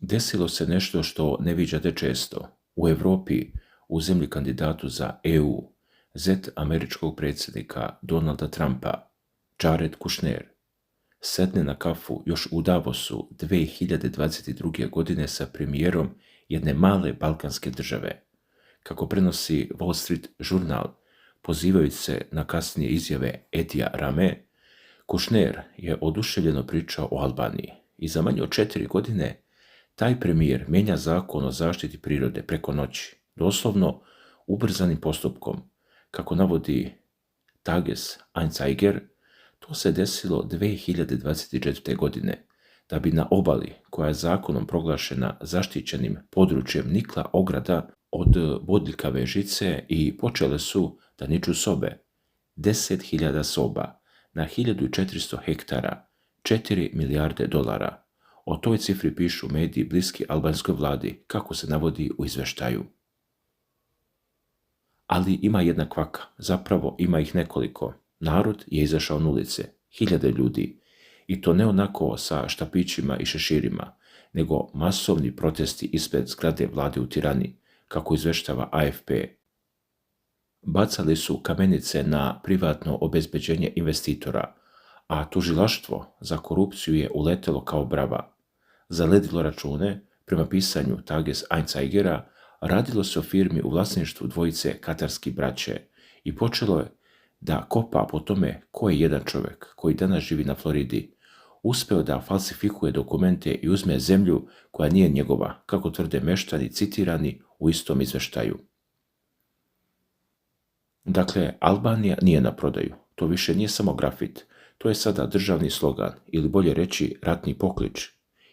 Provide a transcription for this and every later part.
Desilo se nešto što ne viđate često. U Europi, u zemlji kandidatu za EU, zet američkog predsjednika Donalda Trumpa, Jared Kushner, sedne na kafu još u Davosu 2022. godine sa premijerom jedne male balkanske države. Kako prenosi Wall Street Journal, pozivajući se na kasnije izjave Edija Rame, Kushner je oduševljeno pričao o Albaniji i za manje od 4 godine taj premijer mijenja zakon o zaštiti prirode preko noći, doslovno ubrzanim postupkom. Kako navodi Tages Anzeiger, to se desilo 2024. godine, da bi na obali, koja je zakonom proglašena zaštićenim područjem, nikla ograda od bodljikave žice i počele su da niču sobe. 10.000 soba na 1400 hektara, 4 milijarde dolara. O toj cifri pišu mediji bliski albanskoj vladi, kako se navodi u izveštaju. Ali ima jedna kvaka, zapravo ima ih nekoliko. Narod je izašao na ulice, 1000 ljudi, i to ne onako sa štapićima i šeširima, nego masovni protesti ispred zgrade vlade u Tirani, kako izveštava AFP. Bacali su kamenice na privatno obezbeđenje investitora, a tužilaštvo za korupciju je uletelo kao brava. Zaledilo račune, prema pisanju Tages Anzeigera, radilo se o firmi u vlasništvu dvojice katarskih braće i počelo je da kopa po tome ko je jedan čovjek koji danas živi na Floridi uspeo da falsifikuje dokumente i uzme zemlju koja nije njegova, kako tvrde meštani citirani u istom izveštaju. Dakle, Albanija nije na prodaju. To više nije samo grafit. To je sada državni slogan, ili bolje reći ratni poklič.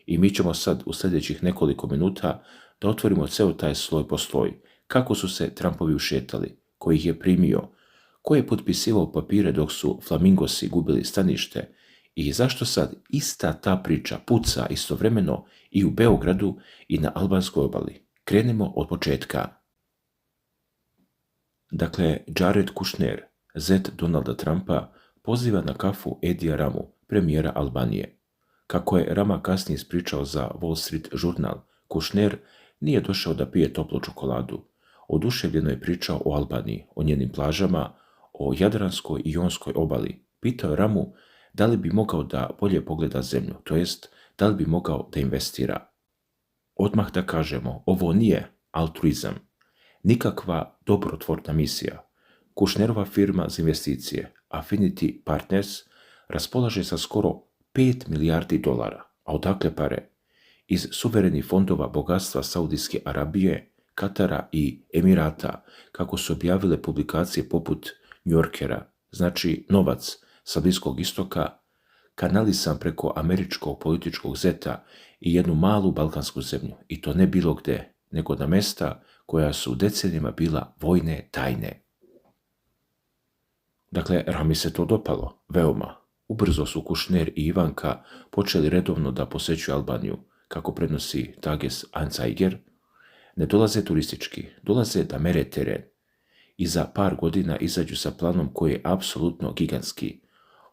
I mi ćemo sad u sljedećih nekoliko minuta da otvorimo ceo taj sloj po sloj. Kako su se Trumpovi ušetali, ko ih je primio, ko je potpisivao papire dok su flamingosi gubili stanište i zašto sad ista ta priča puca istovremeno i u Beogradu i na albanskoj obali. Krenemo od početka. Dakle, Jared Kushner, zet Donalda Trumpa, poziva na kafu Edija Ramu, premijera Albanije. Kako je Rama kasnije ispričao za Wall Street Journal, Kushner nije došao da pije toplu čokoladu. Oduševljeno je pričao o Albaniji, o njenim plažama, o Jadranskoj i Jonskoj obali. Pitao je Ramu da li bi mogao da bolje pogleda zemlju, to jest da li bi mogao da investira. Odmah da kažemo, ovo nije altruizam, nikakva dobrotvorna misija. Kushnerova firma za investicije, Affinity Partners, raspolaže sa skoro 5 milijardi dolara, a odakle pare? Iz suverenih fondova bogatstva Saudijske Arabije, Katara i Emirata, kako su objavile publikacije poput New Yorkera, znači novac sa Bliskog istoka, kanalisan preko američkog političkog zeta i jednu malu balkansku zemlju, i to ne bilo gde, nego na mesta koja su decenijama bila vojne tajne. Dakle, Rami se to dopalo, veoma. Ubrzo su Kushner i Ivanka počeli redovno da posećuju Albaniju, kako prenosi Tages Anzeiger. Ne dolaze turistički, dolaze da mere teren i za par godina izađu sa planom koji je apsolutno gigantski.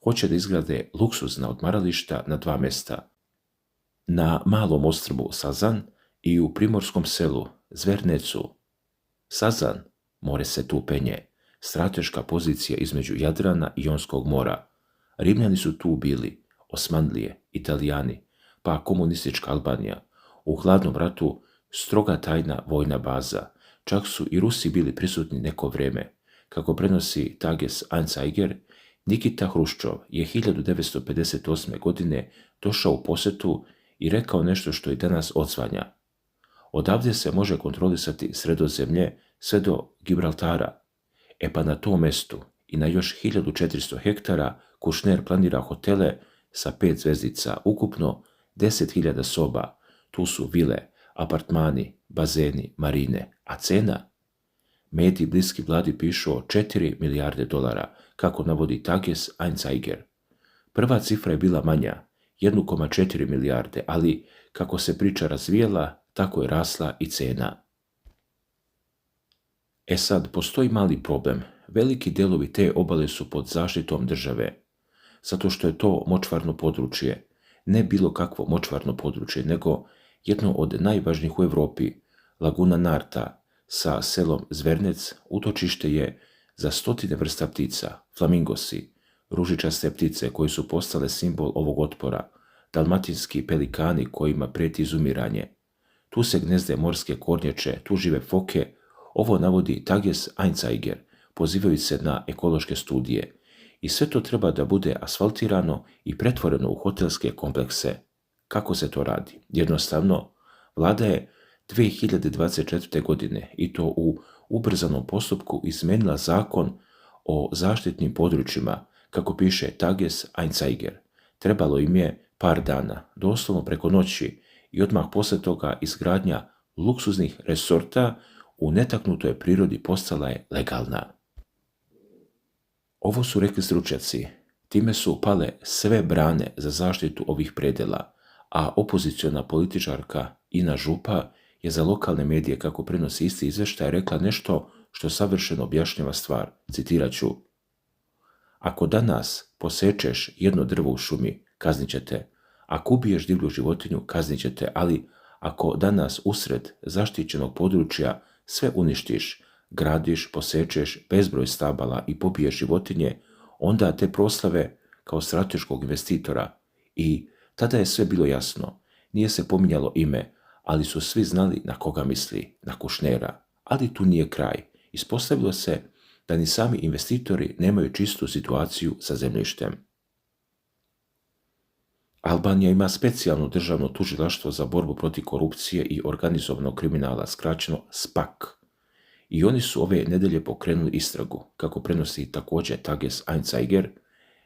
Hoće da izgrade luksuzna odmarališta na 2 mesta. Na malom ostrvu Sazan i u primorskom selu Zvernecu. Sazan, more se tu penje, strateška pozicija između Jadrana i Jonskog mora. Rimljani su tu bili, Osmanlije, Italijani, pa komunistička Albanija. U hladnom ratu stroga tajna vojna baza. Čak su i Rusi bili prisutni neko vrijeme. Kako prenosi Tages Anzeiger, Nikita Hruščov je 1958. godine došao u posjetu i rekao nešto što i danas odzvanja. Odavdje se može kontrolisati Sredozemlje sve do Gibraltara. E pa na tom mestu i na još 1400 hektara Kushner planira hotele sa 5 zvezdica, ukupno 10.000 soba. Tu su vile, apartmani, bazeni, marine, a cena? Mediji bliski vladi pišu o 4 milijarde dolara, kako navodi Tages Anzeiger. Prva cifra je bila manja, 1,4 milijarde, ali kako se priča razvijela, tako je rasla i cena. E sad, postoji mali problem. Veliki delovi te obale su pod zaštitom države, zato što je to močvarno područje. Ne bilo kakvo močvarno područje, nego jedno od najvažnijih u Europi, Laguna Narta sa selom Zvernec, utočište je za stotine vrsta ptica, flamingosi, ružičaste ptice koje su postale simbol ovog otpora, dalmatinski pelikani kojima prijeti izumiranje. Tu se gnezde morske kornjače, tu žive foke. Ovo navodi Tages Anzeiger, pozivajući se na ekološke studije. I sve to treba da bude asfaltirano i pretvoreno u hotelske komplekse. Kako se to radi? Jednostavno, vlada je 2024. godine, i to u ubrzanom postupku, izmenila zakon o zaštitnim područjima, kako piše Tages Anzeiger. Trebalo im je par dana, doslovno preko noći, i odmah posle toga izgradnja luksuznih resorta u netaknutoj prirodi postala je legalna. Ovo su rekli stručnjaci. Time su pale sve brane za zaštitu ovih predela, a opoziciona političarka Ina Župa je za lokalne medije, kako prenosi isti izveštaj, rekla nešto što savršeno objašnjava stvar. Citirat ću: ako danas posečeš jedno drvo u šumi, kaznit ćete. Ako ubiješ divlju životinju, kaznit ćete, ali ako danas usred zaštićenog područja sve uništiš, gradiš, posečeš bezbroj stabala i pobiješ životinje, onda te proslave kao strateškog investitora. I tada je sve bilo jasno. Nije se pominjalo ime, ali su svi znali na koga misli, na Kušnera. Ali tu nije kraj. Ispostavilo se da ni sami investitori nemaju čistu situaciju sa zemljištem. Albanija ima specijalno državno tužilaštvo za borbu protiv korupcije i organizovanog kriminala, skraćeno SPAK. I oni su ove nedelje pokrenuli istragu, kako prenosi također Tages Anzeiger,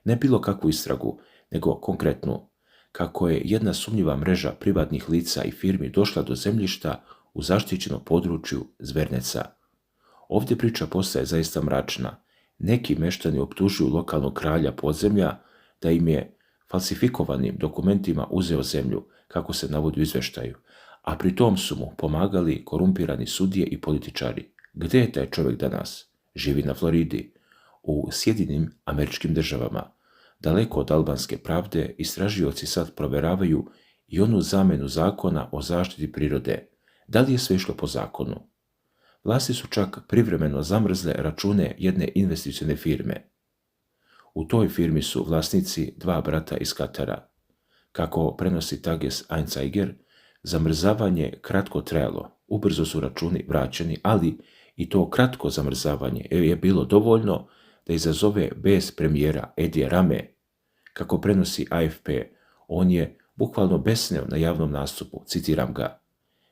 ne bilo kakvu istragu, nego konkretnu, kako je jedna sumnjiva mreža privatnih lica i firmi došla do zemljišta u zaštićenom području Zverneca. Ovdje priča postaje zaista mračna. Neki meštani optužuju lokalnog kralja podzemlja da im je falsifikovanim dokumentima uzeo zemlju, kako se navodi u izveštaju, a pri tom su mu pomagali korumpirani sudije i političari. Gde je taj čovjek danas? Živi na Floridi, u Sjedinjenim Američkim Državama. Daleko od albanske pravde, istražioci sad proveravaju i onu zamenu zakona o zaštiti prirode. Da li je sve išlo po zakonu? Vlasti su čak privremeno zamrzle račune jedne investicione firme. U toj firmi su vlasnici dva brata iz Katara. Kako prenosi Tages Anzeiger, zamrzavanje kratko trajalo, ubrzo su računi vraćeni, ali i to kratko zamrzavanje je bilo dovoljno da izazove bes premijera Edija Rame. Kako prenosi AFP, on je bukvalno besneo na javnom nastupu, citiram ga: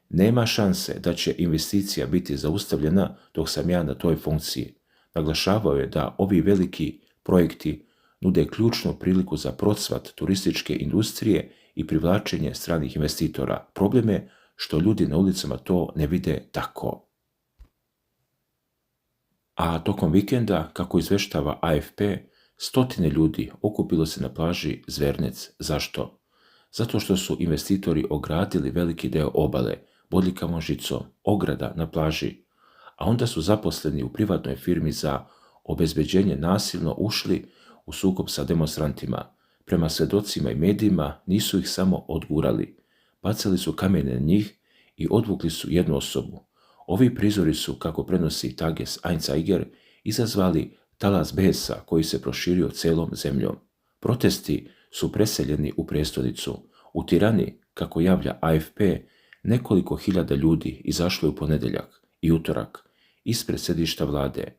nema šanse da će investicija biti zaustavljena dok sam ja na toj funkciji. Naglašavao je da ovi veliki projekti nude ključnu priliku za procvat turističke industrije i privlačenje stranih investitora. Problem je što ljudi na ulicama to ne vide tako. A tokom vikenda, kako izveštava AFP, stotine ljudi okupilo se na plaži Zvernec. Zašto? Zato što su investitori ogradili veliki deo obale bodljikavom žicom, ograda na plaži, a onda su zaposleni u privatnoj firmi za obezbeđenje nasilno ušli u sukob sa demonstrantima. Prema svedocima i medijima nisu ih samo odgurali, bacali su kamene na njih i odvukli su jednu osobu. Ovi prizori su, kako prenosi Tages Anzeiger, izazvali talas besa koji se proširio celom zemljom. Protesti su preseljeni u prestonicu. U Tirani, kako javlja AFP, nekoliko hiljada ljudi izašlo je u ponedjeljak i utorak ispred sedišta vlade.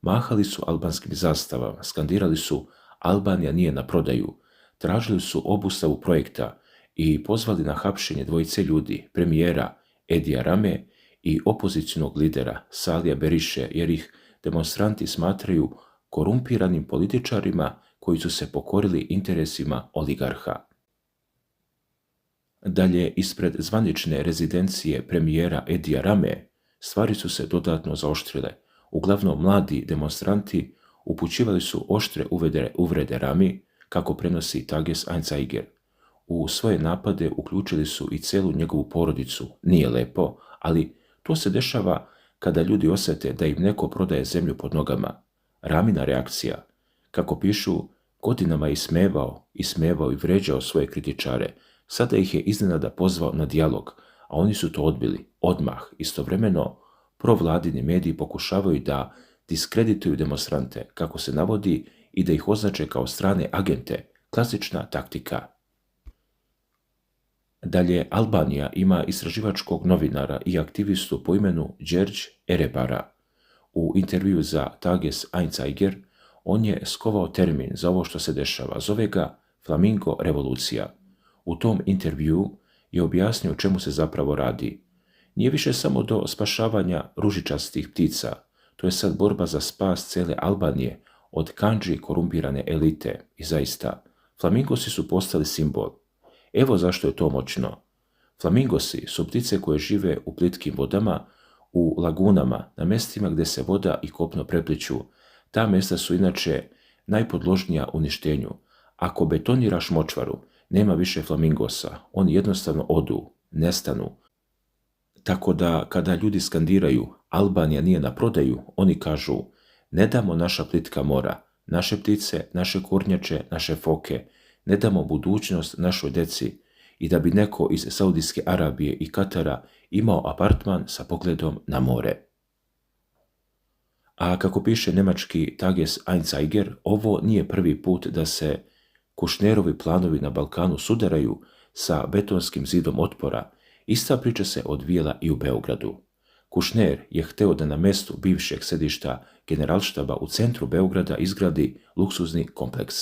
Mahali su albanskim zastavama, skandirali su Albanija nije na prodaju, tražili su obustavu projekta i pozvali na hapšenje dvojice ljudi, premijera Edija Rame i opozicionog lidera Salija Beriše, jer ih demonstranti smatraju korumpiranim političarima koji su se pokorili interesima oligarha. Dalje, ispred zvanične rezidencije premijera Edija Rame, stvari su se dodatno zaoštrile. Uglavnom mladi demonstranti upućivali su oštre uvrede Rami, kako prenosi Tages Anzeiger. U svoje napade uključili su i celu njegovu porodicu. Nije lepo, ali to se dešava kada ljudi osjete da im neko prodaje zemlju pod nogama. Ramina reakcija: kako pišu, godinama je ismevao i vređao svoje kritičare, Sada ih je iznenada pozvao na dijalog, a oni su to odbili, odmah. Istovremeno, provladini mediji pokušavaju da diskredituju demonstrante, kako se navodi, i da ih označe kao strane agente, klasična taktika. Dalje, Albanija ima istraživačkog novinara i aktivistu po imenu Đerđ Erebara. U intervju za Tages Anzeiger on je skovao termin za ovo što se dešava, zove ga Flamingo revolucija. U tom intervju je objasnio o čemu se zapravo radi. Nije više samo do spašavanja ružičastih ptica, to je sad borba za spas cele Albanije od kandži korumpirane elite. I zaista, flamingosi su postali simbol. Evo zašto je to moćno. Flamingosi su ptice koje žive u plitkim vodama, u lagunama, na mjestima gdje se voda i kopno prepliću. Ta mjesta su inače najpodložnija uništenju. Ako betoniraš močvaru, nema više flamingosa, oni jednostavno odu, nestanu. Tako da kada ljudi skandiraju Albanija nije na prodaju, oni kažu ne damo naša plitka mora, naše ptice, naše kornjače, naše foke, ne damo budućnost našoj deci i da bi neko iz Saudijske Arabije i Katara imao apartman sa pogledom na more. A kako piše njemački Tages Anzeiger, ovo nije prvi put da se Kušnerovi planovi na Balkanu sudaraju sa betonskim zidom otpora. Ista priča se odvijela i u Beogradu. Kušner je hteo da na mjestu bivšeg sedišta generalštaba u centru Beograda izgradi luksuzni kompleks.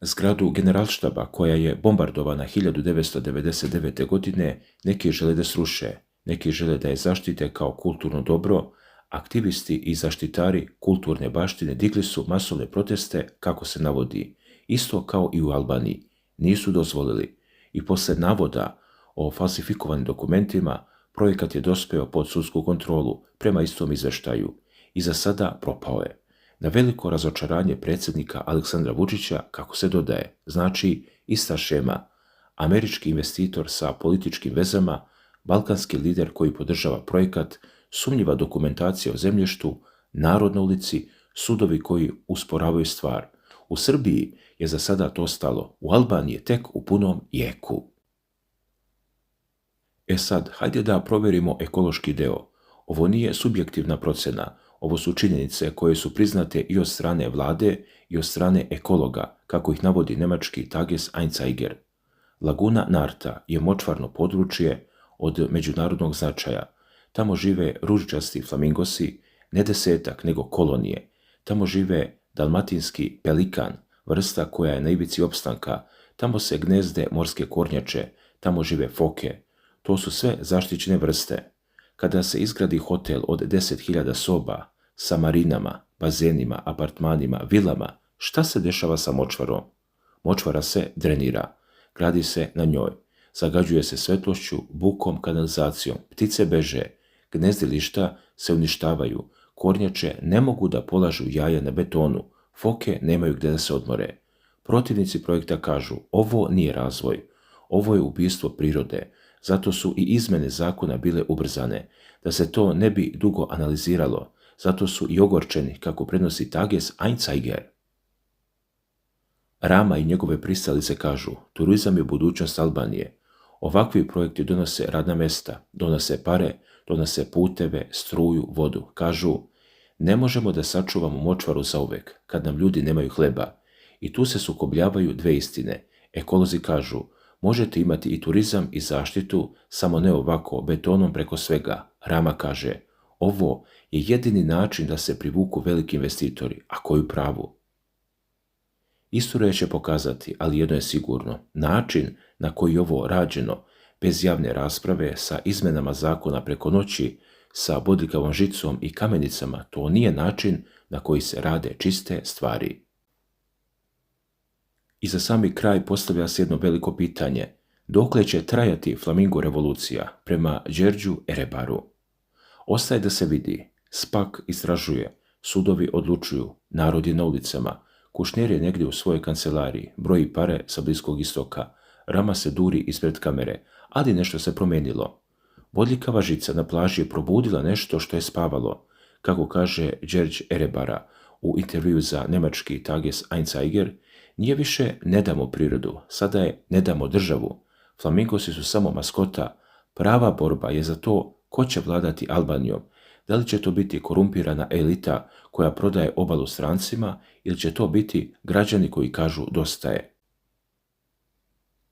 Zgradu generalštaba, koja je bombardovana 1999. godine, neki žele da sruše, neki žele da je zaštite kao kulturno dobro. Aktivisti i zaštitari kulturne baštine digli su masovne proteste, kako se navodi, isto kao i u Albaniji. Nisu dozvolili i posle navoda o falsifikovanim dokumentima, projekat je dospeo pod sudsku kontrolu prema istom izveštaju i za sada propao je. Na veliko razočaranje predsjednika Aleksandra Vučića, kako se dodaje, znači ista šema, američki investitor sa političkim vezama, balkanski lider koji podržava projekat, sumnjiva dokumentacija o zemljištu, narod na ulici, sudovi koji usporavaju stvar. U Srbiji je za sada to stalo, u Albaniji je tek u punom jeku. E sad, hajde da provjerimo ekološki deo. Ovo nije subjektivna procena, ovo su činjenice koje su priznate i od strane vlade i od strane ekologa, kako ih navodi njemački Tages Anzeiger. Laguna Narta je močvarno područje od međunarodnog značaja. Tamo žive ružičasti flamingosi, ne desetak nego kolonije. Tamo žive dalmatinski pelikan, vrsta koja je na ivici opstanka. Tamo se gnezde morske kornjače, tamo žive foke. To su sve zaštićene vrste. Kada se izgradi hotel od 10.000 soba, sa marinama, bazenima, apartmanima, vilama, šta se dešava sa močvarom? Močvara se drenira, gradi se na njoj, zagađuje se svetlošću, bukom, kanalizacijom, ptice beže, gnezdilišta se uništavaju, kornjače ne mogu da polažu jaja na betonu, foke nemaju gdje da se odmore. Protivnici projekta kažu, ovo nije razvoj, ovo je ubistvo prirode, zato su i izmene zakona bile ubrzane, da se to ne bi dugo analiziralo, zato su i ogorčeni, kako prenosi Tages Anzeiger. Rama i njegove pristalice kažu, turizam je budućnost Albanije. Ovakvi projekti donose radna mjesta, donose pare, donose puteve, struju, vodu. Kažu, ne možemo da sačuvamo močvaru zauvek, kad nam ljudi nemaju hleba. I tu se sukobljavaju dve istine. Ekolozi kažu, možete imati i turizam i zaštitu, samo ne ovako, betonom preko svega. Rama kaže, ovo je jedini način da se privuku veliki investitori, a koju pravu? Istorija će pokazati, ali jedno je sigurno, način na koji je ovo rađeno, bez javne rasprave, sa izmenama zakona preko noći, sa bodljikavom žicom i kamenicama, to nije način na koji se rade čiste stvari. I za sami kraj postavlja se jedno veliko pitanje. Dokle će trajati Flamingo revolucija prema Đerđu Erebaru? Ostaje da se vidi. SPAK istražuje, sudovi odlučuju, narod je na ulicama, Kušner je negdje u svojoj kancelariji, broji pare sa Bliskog istoka, Rama se duri ispred kamere, ali nešto se promijenilo. Bodljikava žica na plaži je probudila nešto što je spavalo, kako kaže Đerđ Erebara u intervju za njemački Tages Anzeiger. Nije više ne damo prirodu, sada je ne damo državu. Flamingosi su samo maskota. Prava borba je za to ko će vladati Albanijom. Da li će to biti korumpirana elita koja prodaje obalu strancima ili će to biti građani koji kažu dosta je.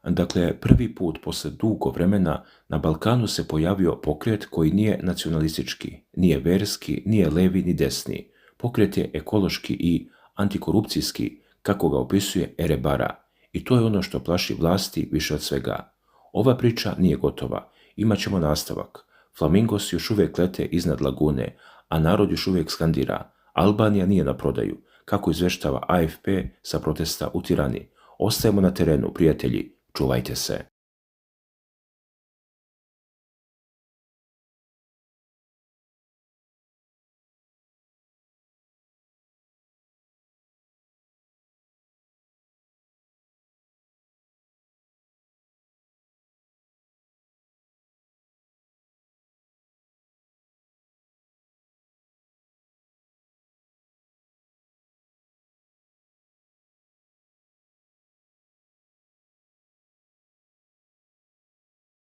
Dakle, prvi put posle dugo vremena na Balkanu se pojavio pokret koji nije nacionalistički, nije verski, nije levi ni desni. Pokret je ekološki i antikorupcijski, kako ga opisuje Erebara. I to je ono što plaši vlasti više od svega. Ova priča nije gotova, imat ćemo nastavak. Flamingos još uvijek lete iznad lagune, a narod još uvijek skandira. Albanija nije na prodaju, kako izveštava AFP sa protesta u Tirani. Ostajemo na terenu, prijatelji, čuvajte se.